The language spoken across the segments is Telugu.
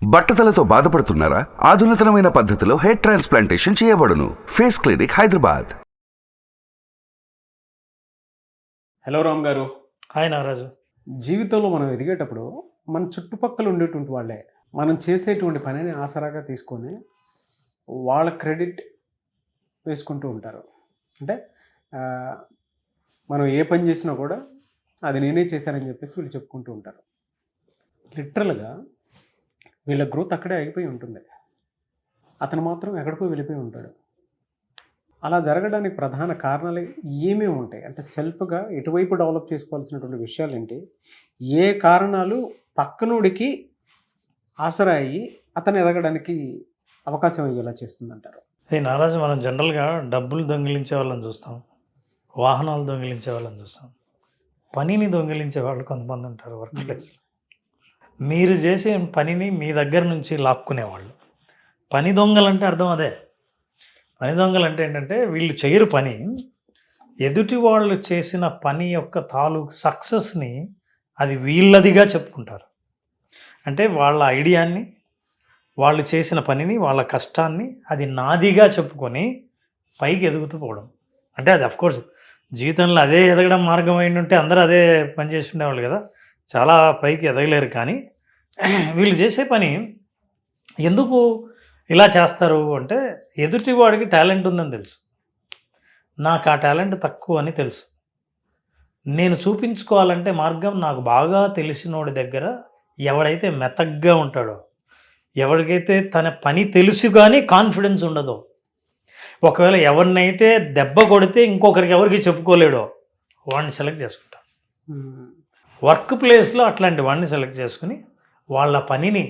బట్టతలతో బాధపడుతున్నారా? ఆధునితనమైన పద్ధతిలో హెయిర్ ట్రాన్స్ప్లాంటేషన్ చేయబడును. Face clinic, Hyderabad. Hello Ram గారు. హాయ్ నాగరాజు. జీవితంలో మనం ఎదిగేటప్పుడు మన చుట్టుపక్కల ఉండేటువంటి వాళ్ళే మనం చేసేటువంటి పనిని ఆసరాగా తీసుకొని వాళ్ళ క్రెడిట్ వేసుకుంటూ ఉంటారు. అంటే ఆ, మనం ఏ పని చేసినా కూడా అది నేనే చేశానని చెప్పేసి వీళ్ళు చెప్పుకుంటూ ఉంటారు. లిటరల్గా వీళ్ళ గ్రోత్ అక్కడే ఆగిపోయి ఉంటుంది. అతను మాత్రం ఎక్కడికో వెళ్ళిపోయి ఉంటాడు. అలా జరగడానికి ప్రధాన కారణాలు ఏమేమి ఉంటాయి? అంటే సెల్ఫ్గా ఎటువైపు డెవలప్ చేసుకోవాల్సినటువంటి విషయాలు ఏంటి? ఏ కారణాలు పక్కనోడికి ఆసరా అయ్యి అతను ఎదగడానికి అవకాశం అయ్యేలా చేస్తుందంటారు? ఈ నాగరాజు, మనం జనరల్గా డబ్బులు దొంగిలించే వాళ్ళని చూస్తాం, వాహనాలు దొంగిలించే వాళ్ళని చూస్తాం, పనిని దొంగిలించే వాళ్ళు కొంతమంది ఉంటారు వర్క్ ప్లేస్లో. మీరు చేసే పనిని మీ దగ్గర నుంచి లాక్కునేవాళ్ళు పని దొంగలంటే అర్థం అదే. పని దొంగలంటే ఏంటంటే వీళ్ళు చేయరు పని, ఎదుటి వాళ్ళు చేసిన పని యొక్క తాలూకు సక్సెస్ని అది వీళ్ళదిగా చెప్పుకుంటారు. అంటే వాళ్ళ ఐడియాని, వాళ్ళు చేసిన పనిని, వాళ్ళ కష్టాన్ని అది నాదిగా చెప్పుకొని పైకి ఎదుగుతూ పోవడం. అంటే అది అఫ్కోర్స్ జీవితంలో అదే ఎదగడం మార్గం అయి ఉంటే అందరూ అదే పని చేసి ఉండేవాళ్ళు కదా, చాలా పైకి ఎదగలేరు. కానీ వీళ్ళు చేసే పని ఎందుకు ఇలా చేస్తారు అంటే, ఎదుటి వాడికి టాలెంట్ ఉందని తెలుసు, నాకు ఆ టాలెంట్ తక్కువ అని తెలుసు. నేను చూపించుకోవాలంటే మార్గం నాకు బాగా తెలిసినోడి దగ్గర ఎవడైతే మెతగ్గా ఉంటాడో, ఎవరికైతే తన పని తెలుసు కానీ కాన్ఫిడెన్స్ ఉండదో, ఒకవేళ ఎవరినైతే దెబ్బ కొడితే ఇంకొకరికి ఎవరికి చెప్పుకోలేడో వాడిని సెలెక్ట్ చేసుకుంటాను. వర్క్ ప్లేస్లో అట్లాంటి వాడిని సెలెక్ట్ చేసుకుని వాళ్ళ పనిని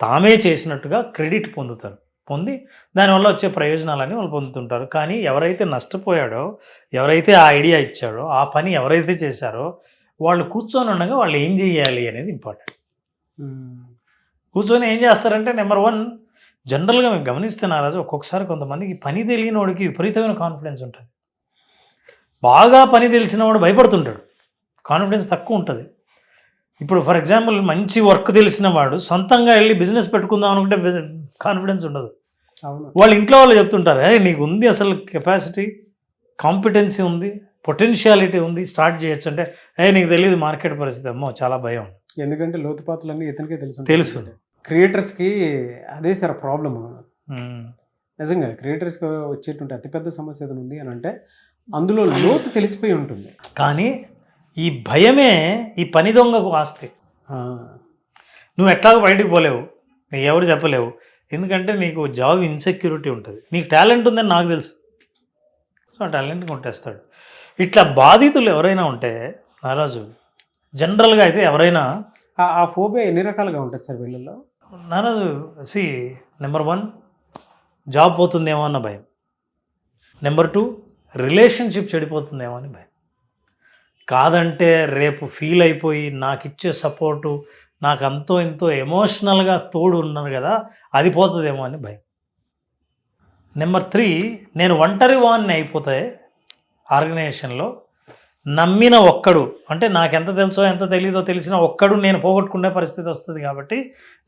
తామే చేసినట్టుగా క్రెడిట్ పొందుతారు. పొంది దానివల్ల వచ్చే ప్రయోజనాలని వాళ్ళు పొందుతుంటారు. కానీ ఎవరైతే నష్టపోయాడో, ఎవరైతే ఆ ఐడియా ఇచ్చాడో, ఆ పని ఎవరైతే చేశారో వాళ్ళు కూర్చొని ఉండగా వాళ్ళు ఏం చేయాలి అనేది ఇంపార్టెంట్. కూర్చొని ఏం చేస్తారంటే, నెంబర్ 1, జనరల్గా మేము గమనిస్తే నారాజు, ఒక్కొక్కసారి కొంతమందికి పని తెలియని వాడికి విపరీతమైన కాన్ఫిడెన్స్ ఉంటుంది. బాగా పని తెలిసిన వాడు భయపడుతుంటాడు, కాన్ఫిడెన్స్ తక్కువ ఉంటుంది. ఇప్పుడు ఫర్ ఎగ్జాంపుల్ మంచి వర్క్ తెలిసిన వాడు సొంతంగా వెళ్ళి బిజినెస్ పెట్టుకుందాం అనుకుంటే కాన్ఫిడెన్స్ ఉండదు. వాళ్ళ ఇంట్లో వాళ్ళు చెప్తుంటారు, నీకు ఉంది అసలు కెపాసిటీ, కాంపిటెన్సీ ఉంది, పొటెన్షియాలిటీ ఉంది, స్టార్ట్ చేయొచ్చు అంటే, నీకు తెలియదు మార్కెట్ పరిస్థితి, అమ్మో చాలా భయం. ఎందుకంటే లోతుపాతులన్నీ ఇతనికే తెలుసు. క్రియేటర్స్కి అదే సార్ ప్రాబ్లమ్. నిజంగా క్రియేటర్స్కి వచ్చేటువంటి అతిపెద్ద సమస్య ఏదైనా ఉంది అని అంటే అందులో లోతు తెలిసిపోయి ఉంటుంది. కానీ ఈ భయమే ఈ పని దొంగకు ఆస్తి. నువ్వు ఎట్లాగో బయటికి పోలేవు, నీకు ఎవరు చెప్పలేవు, ఎందుకంటే నీకు జాబ్ ఇన్సెక్యూరిటీ ఉంటుంది. నీకు టాలెంట్ ఉందని నాకు తెలుసు, సో ఆ టాలెంట్ కొట్టేస్తాడు. ఇట్లా బాధితులు ఎవరైనా ఉంటే నారాజు, జనరల్గా అయితే ఎవరైనా ఆ ఫోబియా ఎన్ని రకాలుగా ఉంటుంది సార్ వీళ్ళల్లో? నారాజు నెంబర్ 1 జాబ్ పోతుందేమో అన్న భయం. నెంబర్ 2 రిలేషన్షిప్ చెడిపోతుందేమో అని భయం. కాదంటే రేపు ఫీల్ అయిపోయి నాకు ఇచ్చే సపోర్టు, నాకు అంతో ఎంతో ఎమోషనల్గా తోడు ఉన్నాను కదా, అది పోతుందేమో అని భయం. నెంబర్ 3, నేను ఒంటరి వాడిని అయిపోతే ఆర్గనైజేషన్లో నమ్మిన ఒక్కడు, అంటే నాకెంత తెలుసో ఎంత తెలీదో తెలిసిన ఒక్కడు నేను పోగొట్టుకునే పరిస్థితి వస్తుంది, కాబట్టి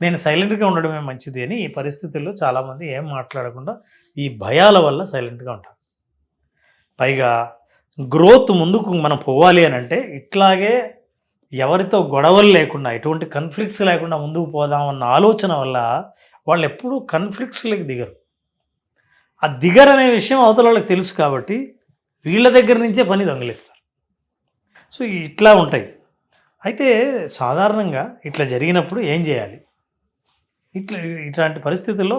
నేను సైలెంట్గా ఉండడమే మంచిది అని ఈ పరిస్థితుల్లో చాలామంది ఏం మాట్లాడకుండా ఈ భయాల వల్ల సైలెంట్గా ఉంటారు. పైగా గ్రోత్ ముందుకు మనం పోవాలి అని అంటే ఇట్లాగే ఎవరితో గొడవలు లేకుండా, ఎటువంటి కన్ఫ్లిక్ట్స్ లేకుండా ముందుకు పోదామన్న ఆలోచన వల్ల వాళ్ళు ఎప్పుడూ కన్ఫ్లిక్ట్స్లోకి దిగరు. ఆ దిగరనే విషయం అవతల వాళ్ళకి తెలుసు కాబట్టి వీళ్ళ దగ్గర నుంచే పని దొంగిలిస్తారు. సో ఇట్లా ఉంటాయి. అయితే సాధారణంగా ఇట్లా జరిగినప్పుడు ఏం చేయాలి? ఇట్లాంటి పరిస్థితుల్లో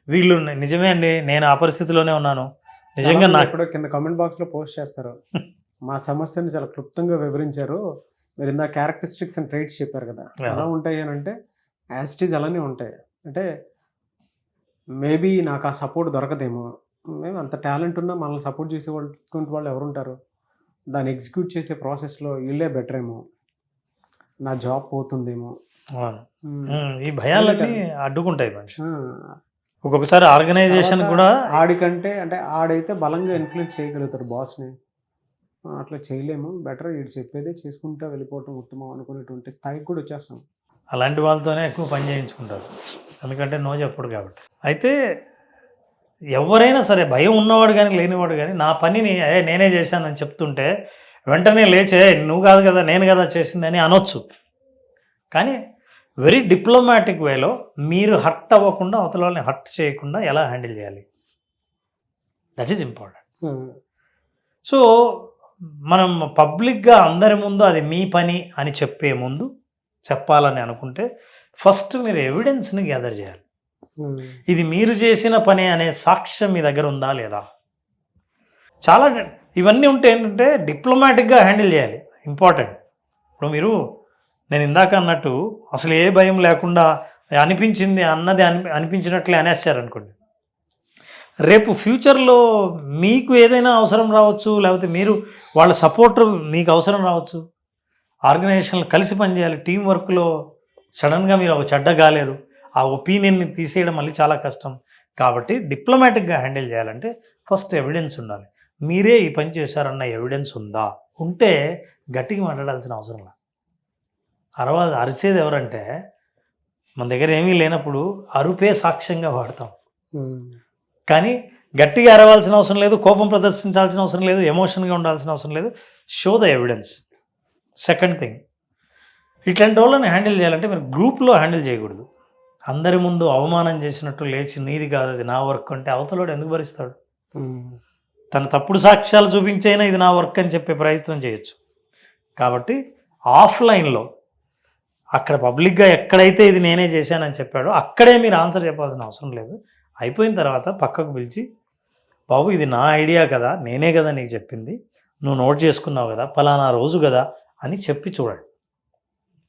వీళ్ళు నిజమే అండి, నేను ఆ పరిస్థితిలోనే ఉన్నాను, నిజంగా నాకు కూడా కింద కామెంట్ బాక్స్లో పోస్ట్ చేస్తారు, మా సమస్యని చాలా క్లుప్తంగా వివరించారు, మీరు ఇందా క్యారెక్టరిస్టిక్స్ అండ్ ట్రైట్స్ చెప్పారు కదా, ఎలా ఉంటాయి అని అంటే యాస్టీజ్ అలానే ఉంటాయి. అంటే మేబీ నాకు ఆ సపోర్ట్ దొరకదేమో, మేము అంత టాలెంట్ ఉన్నా మనల్ని సపోర్ట్ చేసే వాళ్ళు ఎవరు ఉంటారు, దాన్ని ఎగ్జిక్యూట్ చేసే ప్రాసెస్లో వీళ్ళే బెటర్ ఏమో, నా జాబ్ పోతుందేమో, ఈ భయాలన్నీ అడ్డుకుంటాయి మనిషి. ఒక్కొక్కసారి ఆర్గనైజేషన్ కూడా ఆడికంటే అంటే ఆడైతే బలంగా ఇన్ఫ్లుయెన్స్ చేయగలుగుతారు బాస్ని, అట్లా చేయలేము, బెటర్ వీడు చెప్పేదే చేసుకుంటూ వెళ్ళిపోవటం ఉత్తమం అనుకునేటువంటి స్థాయికి కూడా వచ్చేస్తాం. అలాంటి వాళ్ళతోనే ఎక్కువ పని చేయించుకుంటారు, ఎందుకంటే నో చెప్పడు కాబట్టి. అయితే ఎవరైనా సరే భయం ఉన్నవాడు కానీ లేనివాడు కానీ నా పనిని నేనే చేశానని చెప్తుంటే వెంటనే లేచే నువ్వు కాదు కదా నేను కదా చేసిందని అనొచ్చు. కానీ వెరీ డిప్లొమాటిక్ వేలో మీరు హర్ట్ అవ్వకుండా అవతల వాళ్ళని హర్ట్ చేయకుండా ఎలా హ్యాండిల్ చేయాలి, దట్ ఈజ్ ఇంపార్టెంట్. సో మనం పబ్లిక్గా అందరి ముందు అది మీ పని అని చెప్పే ముందు, చెప్పాలని అనుకుంటే ఫస్ట్ మీరు ఎవిడెన్స్ని గ్యాదర్ చేయాలి. ఇది మీరు చేసిన పని అనే సాక్ష్యం మీ దగ్గర ఉందా లేదా. చాలా ఇవన్నీ ఉంటే ఏంటంటే డిప్లొమాటిక్గా హ్యాండిల్ చేయాలి, ఇంపార్టెంట్. ఇప్పుడు మీరు నేను ఇందాక అన్నట్టు అసలు ఏ భయం లేకుండా అనిపించింది అన్నది అనిపించినట్లే అనేస్తారనుకోండి, రేపు ఫ్యూచర్లో మీకు ఏదైనా అవసరం రావచ్చు, లేకపోతే మీరు వాళ్ళ సపోర్ట్ మీకు అవసరం రావచ్చు. ఆర్గనైజేషన్లు కలిసి పనిచేయాలి, టీం వర్క్లో సడన్గా మీరు ఒక చెడ్డ కాలేరు, ఆ ఒపీనియన్ని తీసేయడం మళ్ళీ చాలా కష్టం. కాబట్టి డిప్లొమాటిక్గా హ్యాండిల్ చేయాలంటే ఫస్ట్ ఎవిడెన్స్ ఉండాలి. మీరే ఈ పని చేశారన్న ఎవిడెన్స్ ఉందా, ఉంటే గట్టిగా మాట్లాడాల్సిన అవసరం లేదు. అరిచేది ఎవరంటే మన దగ్గర ఏమీ లేనప్పుడు అరుపే సాక్ష్యంగా వాడతాం. కానీ గట్టిగా అరవాల్సిన అవసరం లేదు, కోపం ప్రదర్శించాల్సిన అవసరం లేదు, ఎమోషన్గా ఉండాల్సిన అవసరం లేదు. Show the evidence. Second thing, ఇట్లాంటి వాళ్ళని హ్యాండిల్ చేయాలంటే మీరు గ్రూప్లో హ్యాండిల్ చేయకూడదు. అందరి ముందు అవమానం చేసినట్టు లేచి నీది కాదు అది నా వర్క్ అంటే అవతలోడు ఎందుకు భరిస్తాడు. తన తప్పుడు సాక్ష్యాలు చూపించైనా ఇది నా వర్క్ అని చెప్పే ప్రయత్నం చేయొచ్చు. కాబట్టి ఆఫ్లైన్లో అక్కడ పబ్లిక్గా ఎక్కడైతే ఇది నేనే చేశానని చెప్పాడో అక్కడే మీరు ఆన్సర్ చెప్పాల్సిన అవసరం లేదు. అయిపోయిన తర్వాత పక్కకు పిలిచి, బాబు ఇది నా ఐడియా కదా, నేనే కదా నీకు చెప్పింది, నువ్వు నోట్ చేసుకున్నావు కదా, పలానా రోజు కదా అని చెప్పి చూడండి.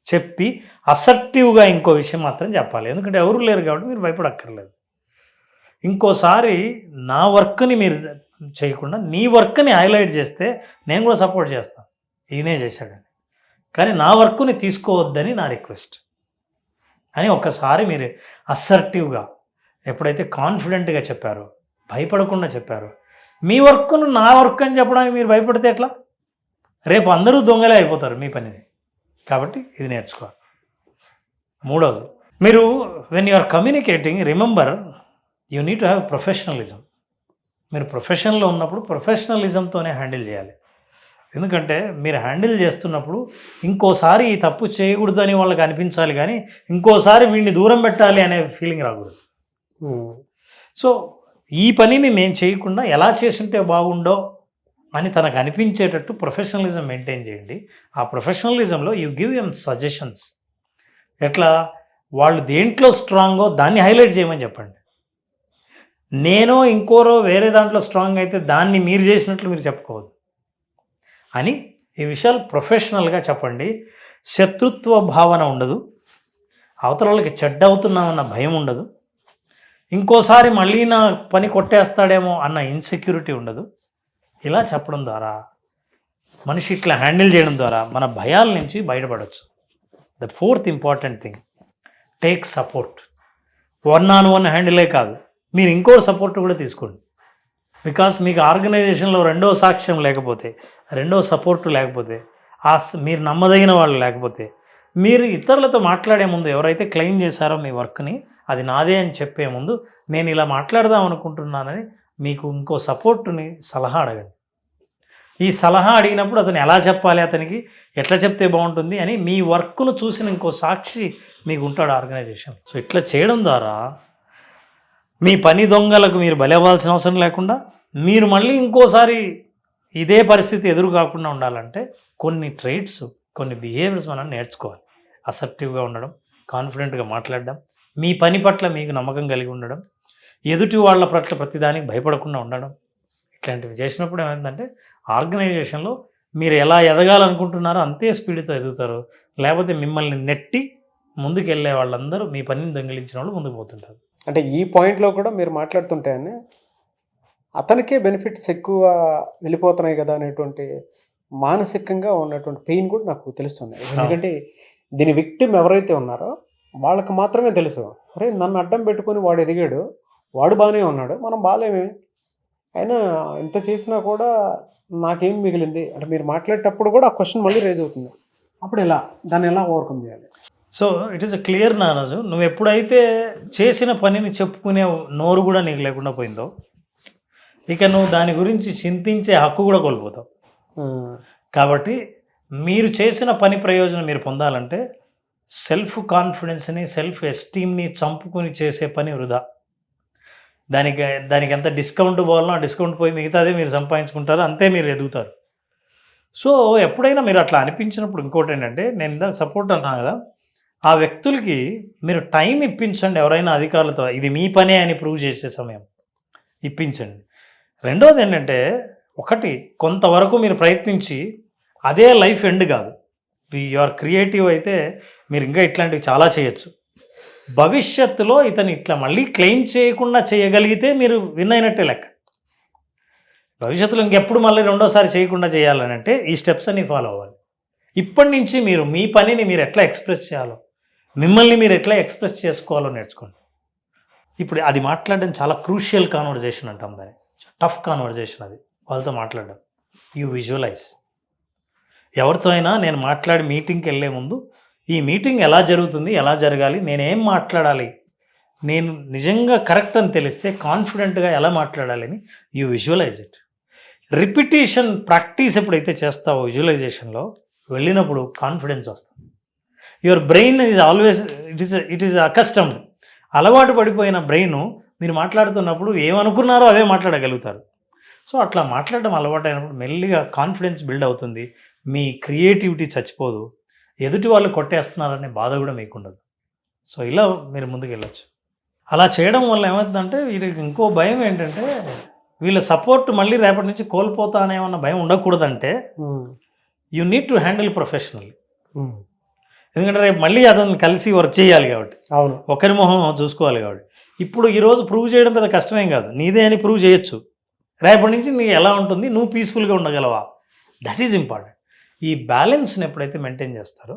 చెప్పి అసర్టివ్గా ఇంకో విషయం మాత్రం చెప్పాలి, ఎందుకంటే ఎవరు లేరు కాబట్టి మీరు భయపడక్కర్లేదు. ఇంకోసారి నా వర్క్ని మీరు చేయకుండా నీ వర్క్ని హైలైట్ చేస్తే నేను కూడా సపోర్ట్ చేస్తాను, ఈయనే చేశాడని, కానీ నా వర్క్ని తీసుకోవద్దని నా రిక్వెస్ట్ అని ఒక్కసారి మీరు అసర్టివ్గా ఎప్పుడైతే కాన్ఫిడెంట్గా చెప్పారో, భయపడకుండా చెప్పారో, మీ వర్క్ను నా వర్క్ అని చెప్పడానికి మీరు భయపడితే ఎట్లా, రేపు అందరూ దొంగలే అయిపోతారు మీ పనిది. కాబట్టి ఇది నేర్చుకోవాలి. మూడవది, మీరు when you are communicating remember you need to have professionalism. మీరు ప్రొఫెషన్లో ఉన్నప్పుడు ప్రొఫెషనలిజంతోనే హ్యాండిల్ చేయాలి. ఎందుకంటే మీరు హ్యాండిల్ చేస్తున్నప్పుడు ఇంకోసారి ఈ తప్పు చేయకూడదని వాళ్ళకి అనిపించాలి, కానీ ఇంకోసారి వీడిని దూరం పెట్టాలి అనే ఫీలింగ్ రాకూడదు. సో ఈ పనిని నేను చేయకుండా ఎలా చేసుంటే బాగుండో అని తనకు అనిపించేటట్టు ప్రొఫెషనలిజం మెయింటైన్ చేయండి. ఆ ప్రొఫెషనలిజంలో యూ గివ్ ఎమ్ సజెషన్స్. ఎట్లా వాళ్ళు దేంట్లో స్ట్రాంగో దాన్ని హైలైట్ చేయమని చెప్పండి. నేనో ఇంకోరో వేరే దాంట్లో స్ట్రాంగ్ అయితే దాన్ని మీరు చేసినట్లు మీరు చెప్పుకోవద్దు అని ఈ విషయాలు ప్రొఫెషనల్గా చెప్పండి. శత్రుత్వ భావన ఉండదు, అవతల వాళ్ళకి చెడ్డ అవుతున్నామన్న భయం ఉండదు, ఇంకోసారి మళ్ళీ నా పని కొట్టేస్తాడేమో అన్న ఇన్సెక్యూరిటీ ఉండదు. ఇలా చెప్పడం ద్వారా, మనిషి ఇట్లా హ్యాండిల్ చేయడం ద్వారా మన భయాల నుంచి బయటపడవచ్చు. The fourth important thing, take support. 1-on-1 హ్యాండిలే కాదు, మీరు ఇంకో సపోర్ట్ కూడా తీసుకోండి. బికాస్ మీకు ఆర్గనైజేషన్లో రెండో సాక్ష్యం లేకపోతే, రెండో సపోర్టు లేకపోతే, మీరు నమ్మదగిన వాళ్ళు లేకపోతే, మీరు ఇతరులతో మాట్లాడే ముందు ఎవరైతే క్లెయిమ్ చేశారో మీ వర్క్ని అది నాదే అని చెప్పే ముందు నేను ఇలా మాట్లాడదాం అనుకుంటున్నానని మీకు ఇంకో సపోర్టుని సలహా అడగండి. ఈ సలహా అడిగినప్పుడు అతను ఎలా చెప్పాలి, అతనికి ఎట్లా చెప్తే బాగుంటుంది అని మీ వర్క్ను చూసిన ఇంకో సాక్షి మీకు ఉంటాడు ఆర్గనైజేషన్. సో ఇట్లా చేయడం ద్వారా మీ పని దొంగలకు మీరు బలవ్వాల్సిన అవసరం లేకుండా, మీరు మళ్ళీ ఇంకోసారి ఇదే పరిస్థితి ఎదురు కాకుండా ఉండాలంటే కొన్ని ట్రైట్స్, కొన్ని బిహేవియర్స్ మనం నేర్చుకోవాలి. అసర్టివ్గా ఉండడం, కాన్ఫిడెంట్గా మాట్లాడడం, మీ పని పట్ల మీకు నమ్మకం కలిగి ఉండడం, ఎదుటి వాళ్ళ పట్ల ప్రతిదానికి భయపడకుండా ఉండడం. ఇట్లాంటివి చేసినప్పుడు ఏమైందంటే ఆర్గనైజేషన్లో మీరు ఎలా ఎదగాలనుకుంటున్నారో అంతే స్పీడ్తో ఎదుగుతారు. లేకపోతే మిమ్మల్ని నెట్టి ముందుకెళ్ళే వాళ్ళందరూ మీ పనిని దొంగిలించిన వాళ్ళు ముందుకు పోతుంటారు. అంటే ఈ పాయింట్లో కూడా మీరు మాట్లాడుతుంటేనే అతనికే బెనిఫిట్స్ ఎక్కువ వెళ్ళిపోతున్నాయి కదా అనేటువంటి మానసికంగా ఉన్నటువంటి పెయిన్ కూడా నాకు తెలుస్తుంది. ఎందుకంటే దీని విక్టిమ్ ఎవరైతే ఉన్నారో వాళ్ళకి మాత్రమే తెలుసు, అరే నన్ను అడ్డం పెట్టుకొని వాడు ఎదిగాడు, వాడు బాగానే ఉన్నాడు, మనం బాగాలేమే, అయినా ఇంత చేసినా కూడా నాకేం మిగిలింది అంటే మీరు మాట్లాడేటప్పుడు కూడా ఆ క్వశ్చన్ మళ్ళీ రేజ్ అవుతుంది. అప్పుడు ఎలా దాన్ని ఎలా ఓవర్కమ్ చేయాలి? So it is a clear knowledge. నువ్వు ఎప్పుడైతే చేసిన పనిని చెప్పుకునే నోరు కూడా నీకు లేకుండా పోయిందో, ఇక నువ్వు దాని గురించి చింతించే హక్కు కూడా కోల్పోతావు. కాబట్టి మీరు చేసిన పని ప్రయోజనం మీరు పొందాలంటే సెల్ఫ్ కాన్ఫిడెన్స్ని, సెల్ఫ్ ఎస్టీమ్ని చంపుకొని చేసే పని వృధా. దానికి ఎంత డిస్కౌంట్ పోవాలనో ఆ డిస్కౌంట్ పోయి మిగతాదే మీరు సంపాదించుకుంటారు, అంతే మీరు ఎదుగుతారు. సో ఎప్పుడైనా మీరు అట్లా అనిపించినప్పుడు ఇంకోటి ఏంటంటే, నేను ఇందాక సపోర్ట్ అన్నాను కదా, ఆ వ్యక్తులకి మీరు టైం ఇప్పించండి. ఎవరైనా అధికారులతో ఇది మీ పనే అని ప్రూవ్ చేసే సమయం ఇప్పించండి. రెండోది ఏంటంటే, ఒకటి కొంతవరకు మీరు ప్రయత్నించి అదే లైఫ్ ఎండ్ కాదు. యూఆర్ క్రియేటివ్ అయితే మీరు ఇంకా ఇట్లాంటివి చాలా చేయొచ్చు. భవిష్యత్తులో ఇతను ఇట్లా మళ్ళీ క్లెయిమ్ చేయకుండా చేయగలిగితే మీరు విన్ అయినట్టే లెక్క. భవిష్యత్తులో ఇంకెప్పుడు మళ్ళీ రెండోసారి చేయకుండా చేయాలని అంటే ఈ స్టెప్స్ అన్ని ఫాలో అవ్వాలి. ఇప్పటి నుంచి మీరు మీ పనిని మీరు ఎట్లా ఎక్స్ప్రెస్ చేయాలో, మిమ్మల్ని మీరు ఎట్లా ఎక్స్ప్రెస్ చేసుకోవాలో నేర్చుకోండి. ఇప్పుడు అది మాట్లాడడం చాలా క్రూషియల్ కాన్వర్జేషన్ అంటాం దాన్ని. టఫ్ కాన్వర్జేషన్ అది వాళ్ళతో మాట్లాడడం. You visualise. ఎవరితో అయినా నేను మాట్లాడి మీటింగ్కి వెళ్ళే ముందు ఈ మీటింగ్ ఎలా జరుగుతుంది, ఎలా జరగాలి, నేనేం మాట్లాడాలి, నేను నిజంగా కరెక్ట్ అని తెలిస్తే కాన్ఫిడెంట్గా ఎలా మాట్లాడాలి అని you visualise it. Repetition practice ఎప్పుడైతే చేస్తావో విజువలైజేషన్లో వెళ్ళినప్పుడు కాన్ఫిడెన్స్ వస్తుంది. Your brain is always it is accustomed. అలవాటు పడిపోయిన బ్రెయిన్ మీరు మాట్లాడుతున్నప్పుడు ఏమనుకున్నారో అవే మాట్లాడగలుగుతారు. సో అట్లా మాట్లాడడం అలవాటు అయినప్పుడు మెల్లిగా కాన్ఫిడెన్స్ బిల్డ్ అవుతుంది. మీ క్రియేటివిటీ చచ్చిపోదు. ఎదుటి వాళ్ళు కొట్టేస్తున్నారనే బాధ కూడా మీకు ఉండదు. సో ఇలా మీరు ముందుకు వెళ్ళొచ్చు. అలా చేయడం వల్ల ఏమవుతుందంటే వీళ్ళకి ఇంకో భయం ఏంటంటే, వీళ్ళ సపోర్ట్ మళ్ళీ రేపటి నుంచి కోల్పోతానేమన్న భయం ఉండకూడదంటే you need to handle professionally. ఎందుకంటే రేపు మళ్ళీ అతను కలిసి వర్క్ చేయాలి కాబట్టి, అవును, ఒకరి మొహం చూసుకోవాలి కాబట్టి. ఇప్పుడు ఈరోజు ప్రూవ్ చేయడం పెద్ద కష్టమేం కాదు, నీదే అని ప్రూవ్ చేయొచ్చు. రేపటి నుంచి నీ ఎలా ఉంటుంది, నువ్వు పీస్ఫుల్గా ఉండగలవా, దట్ ఈజ్ ఇంపార్టెంట్. ఈ బ్యాలెన్స్ని ఎప్పుడైతే మెయింటైన్ చేస్తారో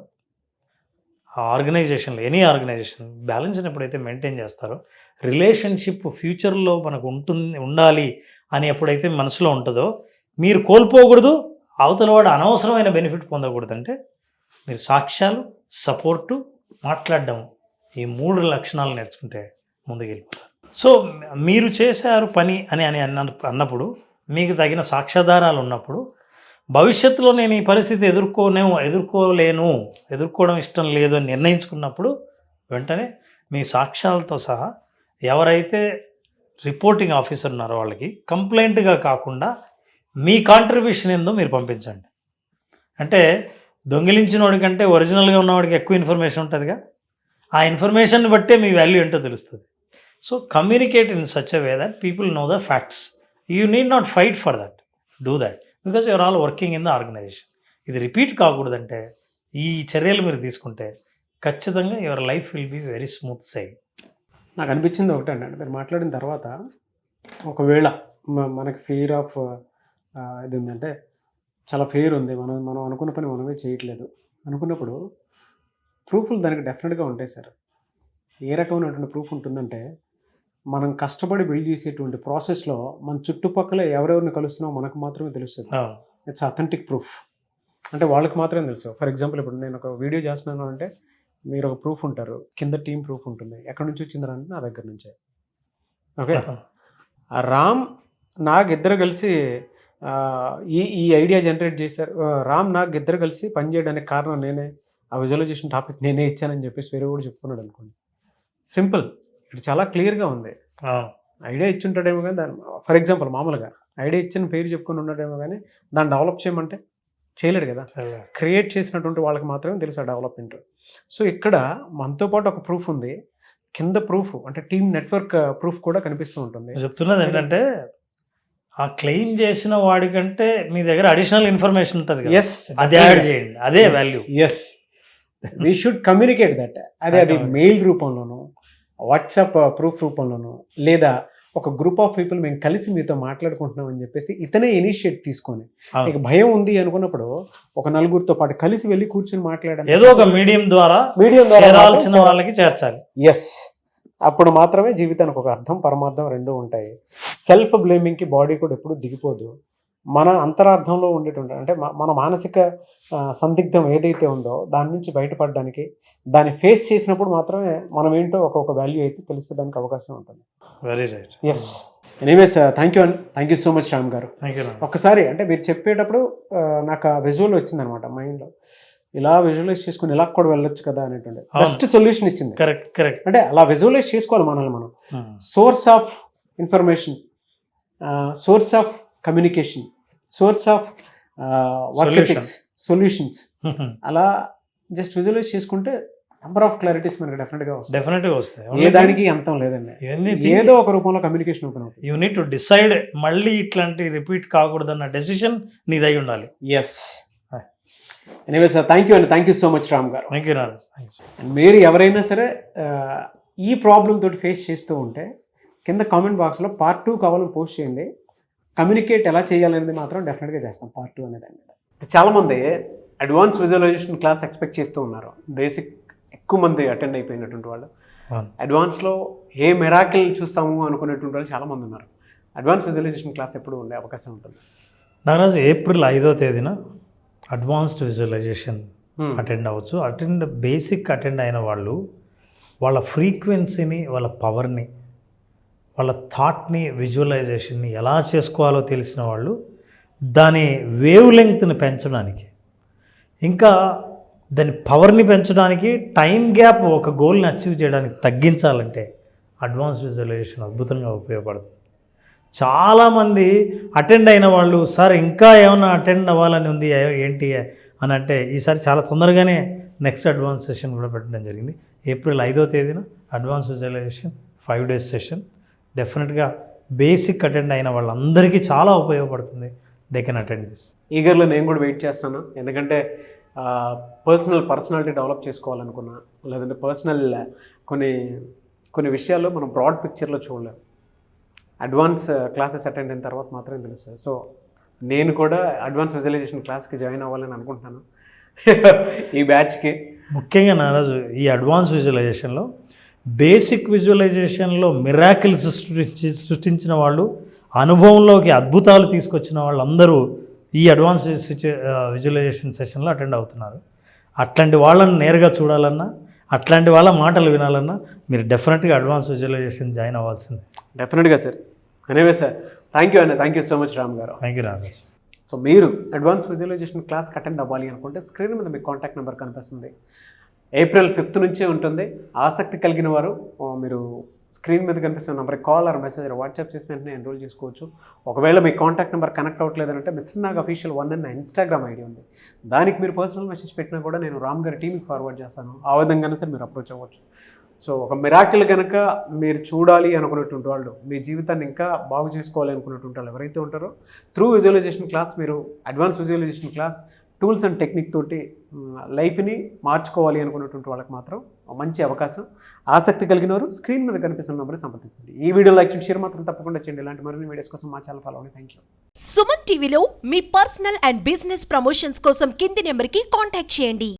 ఆ ఆర్గనైజేషన్లో, ఎనీ ఆర్గనైజేషన్ బ్యాలెన్స్ని ఎప్పుడైతే మెయింటైన్ చేస్తారో, రిలేషన్షిప్ ఫ్యూచర్లో మనకు ఉండాలి అని ఎప్పుడైతే మనసులో ఉంటుందో, మీరు కోల్పోకూడదు, అవతల వాడు అనవసరమైన బెనిఫిట్ పొందకూడదంటే మీరు సాక్ష్యాలు, సపోర్టు, మాట్లాడడం, ఈ 3 లక్షణాలు నేర్చుకుంటే ముందుకు వెళ్ళిపోతారు. సో మీరు చేశారు పని అని అన్నప్పుడు మీకు తగిన సాక్ష్యాధారాలు ఉన్నప్పుడు, భవిష్యత్తులో నేను ఈ పరిస్థితి ఎదుర్కోవడం ఇష్టం లేదు అని నిర్ణయించుకున్నప్పుడు వెంటనే మీ సాక్ష్యాలతో సహా ఎవరైతే రిపోర్టింగ్ ఆఫీసర్ ఉన్నారో వాళ్ళకి కంప్లైంట్గా కాకుండా మీ కాంట్రిబ్యూషన్ ఏందో మీరు పంపించండి. అంటే దొంగిలించిన వాడికంటే ఒరిజినల్గా ఉన్నవాడికి ఎక్కువ ఇన్ఫర్మేషన్ ఉంటుందిగా, ఆ ఇన్ఫర్మేషన్ బట్టే మీ వాల్యూ ఏంటో తెలుస్తుంది. So communicate in such a way that people know the facts. You need not fight for that, do that, because you're all working in the organisation. ఇది రిపీట్ కాకూడదంటే ఈ చర్యలు మీరు తీసుకుంటే ఖచ్చితంగా your life will be very smooth side. నాకు అనిపించింది ఒకటండి, మీరు మాట్లాడిన తర్వాత ఒకవేళ మనకి ఫియర్ ఆఫ్ ఇది ఉందంటే, చాలా ఫెయిర్ ఉంది, మనం అనుకున్న పని మనమే చేయట్లేదు అనుకున్నప్పుడు ప్రూఫ్లు దానికి డెఫినెట్గా ఉంటాయి సార్. ఏ రకమైనటువంటి ప్రూఫ్ ఉంటుందంటే, మనం కష్టపడి బిల్డ్ చేసేటువంటి ప్రాసెస్లో మన చుట్టుపక్కల ఎవరెవరిని కలుస్తున్నామో మనకు మాత్రమే తెలుస్తుంది. It's authentic proof. అంటే వాళ్ళకి మాత్రమే తెలుసు. ఫర్ ఎగ్జాంపుల్, ఇప్పుడు నేను ఒక వీడియో చేస్తున్నాను అంటే మీరు ఒక ప్రూఫ్ ఉంటారు, కింద టీం ప్రూఫ్ ఉంటుంది. ఎక్కడి నుంచి వచ్చిందని అంటే నా దగ్గర నుంచే. ఓకే, రామ్ నాకు ఇద్దరు కలిసి ఈ ఐడియా జనరేట్ చేశారు, రామ్ నాకు ఇద్దరు కలిసి పనిచేయడానికి కారణం నేనే, ఆ విజువలైజేషన్ టాపిక్ నేనే ఇచ్చానని చెప్పేసి వేరే కూడా చెప్పుకున్నాడు అనుకోండి. సింపుల్, ఇది చాలా క్లియర్గా ఉంది. ఐడియా ఇచ్చి ఉంటాడేమో కానీ దాన్ని, ఫర్ ఎగ్జాంపుల్ మామూలుగా ఐడియా ఇచ్చిన పేరు చెప్పుకొని ఉన్నాడేమో కానీ దాన్ని డెవలప్ చేయమంటే చేయలేడు కదా. క్రియేట్ చేసినటువంటి వాళ్ళకి మాత్రమే తెలుసు ఆ డెవలప్మెంట్. సో ఇక్కడ మనతో పాటు ఒక ప్రూఫ్ ఉంది, కింద ప్రూఫ్ అంటే టీమ్ నెట్వర్క్ ప్రూఫ్ కూడా కనిపిస్తూ ఉంటుంది. చెప్తున్నది ఏంటంటే, ఆ క్లెయిమ్ చేసిన వాడికంటే మీ దగ్గర అడిషనల్ ఇన్ఫర్మేషన్ ఉంటుంది. ఎస్, అది యాడ్ చేయండి, అదే value. Yes, we should communicate that. అది మెయిల్ రూపంలోనూ, వాట్సాప్ ప్రూఫ్ రూపంలోనూ, లేదా ఒక గ్రూప్ ఆఫ్ పీపుల్ మేము కలిసి మీతో మాట్లాడుకుంటున్నాం అని చెప్పేసి ఇతనే ఇనిషియేట్ తీసుకొని, మీకు భయం ఉంది అనుకున్నప్పుడు ఒక నలుగురితో పాటు కలిసి వెళ్ళి కూర్చొని మాట్లాడాలి, ఏదో ఒక మీడియం ద్వారా చేరాల్సిన వాళ్ళకి చేర్చాలి. ఎస్, అప్పుడు మాత్రమే జీవితానికి ఒక అర్థం, పరమార్థం రెండూ ఉంటాయి. సెల్ఫ్ బ్లేమింగ్కి బాడీ కూడా ఎప్పుడు దిగిపోదు. మన అంతరార్థంలో ఉండేటువంటి అంటే మన మానసిక సందిగ్ధం ఏదైతే ఉందో దాని నుంచి బయటపడడానికి, దాన్ని ఫేస్ చేసినప్పుడు మాత్రమే మనం ఏంటో ఒక్కొక్క వాల్యూ అయితే తెలుసుకోవడానికి అవకాశం ఉంటుంది. Very right. Yes, anyways thank you అండి, thank you so much Ram గారు. Thank you. ఒక్కసారి అంటే మీరు చెప్పేటప్పుడు నాకు ఆ విజువల్ వచ్చిందనమాట మైండ్లో, ఇలా విజువలైజ్ చేసుకుని ఇలా కూడా వెళ్ళొచ్చు కదా అనేటువంటి బెస్ట్ సొల్యూషన్ ఇచ్చింది. Correct correct. అంటే అలా విజువలైజ్ చేసుకోవాలి మనల్ని మనం. Source of information, source of communication, source of work ethics, solutions, అలా జస్ట్ విజువలైజ్ చేసుకుంటే నెంబర్ ఆఫ్ క్లారిటీస్ మనకి డెఫినెట్గా వస్తాయి. ఏ దానికి అంతం లేదండి, ఏదో ఒక రూపంలో కమ్యూనికేషన్ ఓపెన్ అవుతుంది. యూ నీడ్ టు డిసైడ్ మళ్ళీ ఇట్లాంటి రిపీట్ కాకూడదన్న డెసిషన్ నీదై ఉండాలి. ఎస్. ఎనీవే సార్, థ్యాంక్ యూ అండి, thank you so much Ram గారు. Thank you Naraj. మీరు ఎవరైనా సరే ఈ ప్రాబ్లం తోటి ఫేస్ చేస్తూ ఉంటే కింద కామెంట్ బాక్స్లో పార్ట్ 2 కావాలని పోస్ట్ చేయండి. కమ్యూనికేట్ ఎలా చేయాలనేది మాత్రం డెఫినెట్గా చేస్తాం పార్ట్ 2 అనేది. చాలామంది అడ్వాన్స్ విజువలైజేషన్ క్లాస్ ఎక్స్పెక్ట్ చేస్తూ ఉన్నారు. బేసిక్ ఎక్కువ మంది అటెండ్ అయిపోయినటువంటి వాళ్ళు, అడ్వాన్స్లో ఏ మెరాకిల్ చూస్తాము అనుకునేటువంటి వాళ్ళు చాలామంది ఉన్నారు. అడ్వాన్స్ విజువలైజేషన్ క్లాస్ ఎప్పుడు ఉండే అవకాశం ఉంటుంది? నారాజ్ ఏప్రిల్ 5వ తేదీన అడ్వాన్స్డ్ విజువలైజేషన్ అటెండ్ అవ్వచ్చు. బేసిక్ అటెండ్ అయిన వాళ్ళు వాళ్ళ ఫ్రీక్వెన్సీని, వాళ్ళ పవర్ని, వాళ్ళ థాట్ని, విజువలైజేషన్ని ఎలా చేసుకోవాలో తెలిసిన వాళ్ళు దాని వేవ్ లెంగ్త్ని పెంచడానికి, ఇంకా దాని పవర్ని పెంచడానికి, టైం గ్యాప్ ఒక గోల్ని అచీవ్ చేయడానికి తగ్గించాలంటే అడ్వాన్స్ విజువలైజేషన్ అద్భుతంగా ఉపయోగపడుతుంది. చాలామంది అటెండ్ అయిన వాళ్ళు, సార్ ఇంకా ఏమైనా అటెండ్ అవ్వాలని ఉంది ఏంటి అని అంటే, ఈసారి చాలా తొందరగానే నెక్స్ట్ అడ్వాన్స్ సెషన్ కూడా పెట్టడం జరిగింది. ఏప్రిల్ 5వ తేదీన అడ్వాన్స్ విజువలైజేషన్ 5 days సెషన్. డెఫినెట్గా బేసిక్ అటెండ్ అయిన వాళ్ళందరికీ చాలా ఉపయోగపడుతుంది. They can attend this. ఈగర్లో నేను కూడా వెయిట్ చేస్తున్నాను, ఎందుకంటే పర్సనాలిటీ డెవలప్ చేసుకోవాలనుకున్నా, లేదంటే పర్సనల్ కొన్ని విషయాల్లో మనం బ్రాడ్ పిక్చర్లో చూడలేము. అడ్వాన్స్ క్లాసెస్ అటెండ్ అయిన తర్వాత మాత్రమే తెలుస్తుంది. సో నేను కూడా అడ్వాన్స్ విజువలైజేషన్ క్లాస్కి జాయిన్ అవ్వాలని అనుకుంటున్నాను ఈ బ్యాచ్కి. ముఖ్యంగా నారాజు ఈ అడ్వాన్స్ విజువలైజేషన్లో, బేసిక్ విజువలైజేషన్లో మిరాకిల్స్ సృష్టించిన వాళ్ళు, అనుభవంలోకి అద్భుతాలు తీసుకొచ్చిన వాళ్ళందరూ ఈ అడ్వాన్స్ విజువలైజేషన్ సెషన్లో అటెండ్ అవుతున్నారు. అట్లాంటి వాళ్ళని నేరుగా చూడాలన్నా, అట్లాంటి వాళ్ళ మాటలు వినాలన్నా మీరు డెఫినెట్గా అడ్వాన్స్ విజువలైజేషన్ జాయిన్ అవ్వాల్సిందే. డెఫినెట్గా sir. Anyway sir, thank you అండి, thank you so much Ram గారు. Thank you Ramesh. సో మీరు అడ్వాన్స్ విజువలైజేషన్ క్లాస్కి అటెండ్ అవ్వాలి అనుకుంటే స్క్రీన్ మీద మీ కాంటాక్ట్ నెంబర్ కనిపిస్తుంది. ఏప్రిల్ 5th నుంచే ఉంటుంది. ఆసక్తి కలిగిన వారు మీరు స్క్రీన్ మీద కనిపిస్తున్న నెంబర్కి కాల్ ఆర్ మెసేజ్ వాట్సాప్ చేసి వెంటనే ఎన్రోల్ చేసుకోవచ్చు. ఒకవేళ మీ కాంటాక్ట్ నెంబర్ కనెక్ట్ అవ్వట్లేదంటే మిస్టర్ నాగ్ అఫీషియల్ 1 అన్న ఇన్స్టాగ్రామ్ ఐడి ఉంది, దానికి మీరు పర్సనల్ మెసేజ్ పెట్టినా కూడా నేను రామ్ గారి టీంకి ఫార్వర్డ్ చేస్తాను. ఆ విధంగానే సార్ మీరు అప్రోచ్ అవ్వచ్చు. సో ఒక మిరాకిల్ కనుక మీరు చూడాలి అనుకునేటువంటి వాళ్ళు, మీ జీవితాన్ని ఇంకా బాగు చేసుకోవాలి అనుకునేటువంటి వాళ్ళు ఎవరైతే ఉంటారో, త్రూ విజువలైజేషన్ క్లాస్, మీరు advance visualisation class tools and technique తోటి లైఫ్ని మార్చుకోవాలి అనుకున్నటువంటి వాళ్ళకి మాత్రం మంచి అవకాశం. ఆసక్తి కలిగిన వారు స్క్రీన్ మీద కనిపిస్తున్న నెంబర్ సంప్రదించండి. ఈ వీడియో లైక్ చేయండి, షేర్ మాత్రం తప్పకుండా చేయండి. ఇలాంటి మరిన్ని వీడియోస్ కోసం మా ఛానల్ ఫాలో అవ్వండి. Thank you. సుమన్ టీవీలో మీ పర్సనల్ అండ్ బిజినెస్ ప్రమోషన్స్ కోసం కింది నెంబర్కి కాంటాక్ట్ చేయండి.